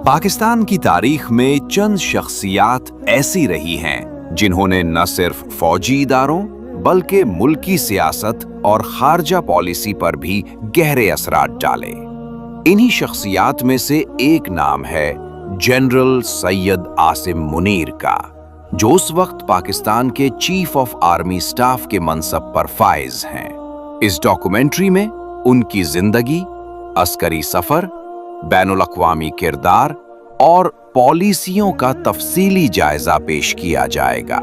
पाकिस्तान की तारीख में चंद शख्सियात ऐसी रही हैं जिन्होंने न सिर्फ फौजी इदारों बल्कि मुल्की सियासत और खारजा पॉलिसी पर भी गहरे असरात डाले। इन्हीं शख्सियात में से एक नाम है जनरल सैयद आसिम मुनीर का, जो उस वक्त पाकिस्तान के चीफ ऑफ आर्मी स्टाफ के मनसब पर फाइज हैं। इस डॉक्यूमेंट्री में उनकी जिंदगी, अस्करी सफर, बैनुल अक़वामी किरदार और पॉलिसियों का तफसीली जायजा पेश किया जाएगा।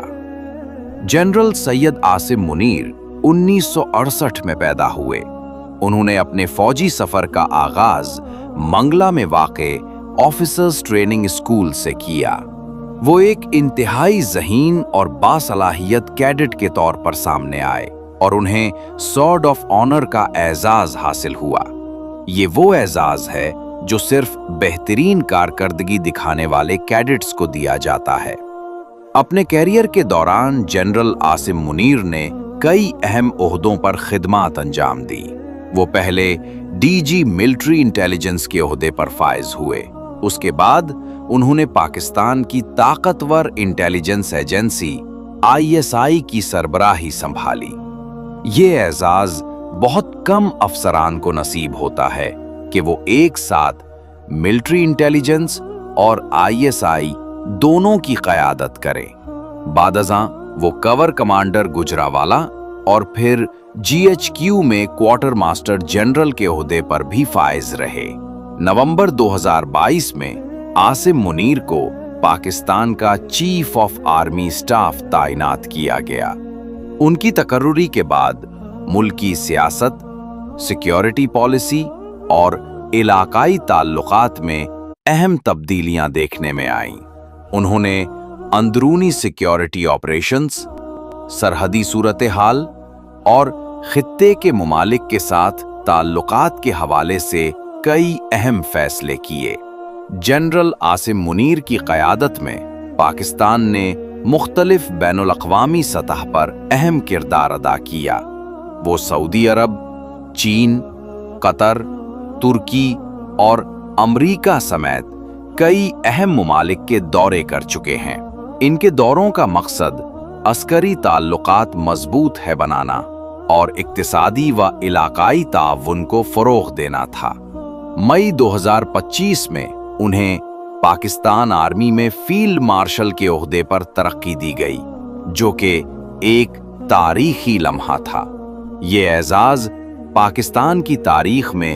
जनरल सैयद आसिम मुनीर 1968 में पैदा हुए। उन्होंने अपने फौजी सफर का आगाज मंगला में वाक़े ऑफिसर्स ट्रेनिंग स्कूल से किया। वो एक इंतहाई ज़हीन और बासलाहियत कैडेट के तौर पर सामने आए और उन्हें सॉर्ड ऑफ ऑनर का एजाज हासिल हुआ। ये वो एजाज है जो सिर्फ बेहतरीन कारकर्दगी दिखाने वाले कैडेट्स को दिया जाता है। अपने कैरियर के दौरान जनरल आसिम मुनीर ने कई अहम ओहदों पर खिदमत अंजाम दी। वो पहले डीजी मिलिट्री इंटेलिजेंस के ओहदे पर फाइज हुए। उसके बाद उन्होंने पाकिस्तान की ताकतवर इंटेलिजेंस एजेंसी ISI की सरबराही संभाली। ये एजाज बहुत कम अफसरान को नसीब होता है कि वो एक साथ मिलिट्री इंटेलिजेंस और ISI दोनों की क़यादत करें। बादअज़ां वो कवर कमांडर गुजरावाला और फिर GHQ में क्वार्टर मास्टर जनरल के ओहदे पर भी फाइज रहे। नवंबर 2022 में आसिम मुनीर को पाकिस्तान का चीफ ऑफ आर्मी स्टाफ तैनात किया गया। उनकी तकर्रुरी के बाद मुल्की सियासत, सिक्योरिटी पॉलिसी और इलाकाई ताल्लुकात में अहम तब्दीलियां देखने में आईं। उन्होंने अंदरूनी सिक्योरिटी ऑपरेशंस, सरहदी सूरत हाल और खित्ते के मुमालिक के साथ ताल्लुकात के हवाले से कई अहम फैसले किए। जनरल आसिम मुनीर की क़यादत में पाकिस्तान ने मुख्तलिफ बैनुल अक़वामी सतह पर अहम किरदार अदा किया। वो सऊदी अरब, चीन, कतर, तुर्की और अमरीका समेत कई अहम मुमालिक के दौरे कर चुके हैं। इनके दौरों का मकसद अस्करी ताल्लुकात मजबूत है बनाना और इक्तिसादी व इलाकाई ताउन को फ़रोग़ देना था। मई 2025 में उन्हें पाकिस्तान आर्मी में फील्ड मार्शल के ओहदे पर तरक्की दी गई, जो कि एक तारीखी लम्हा था। ये एजाज़ पाकिस्तान की तारीख में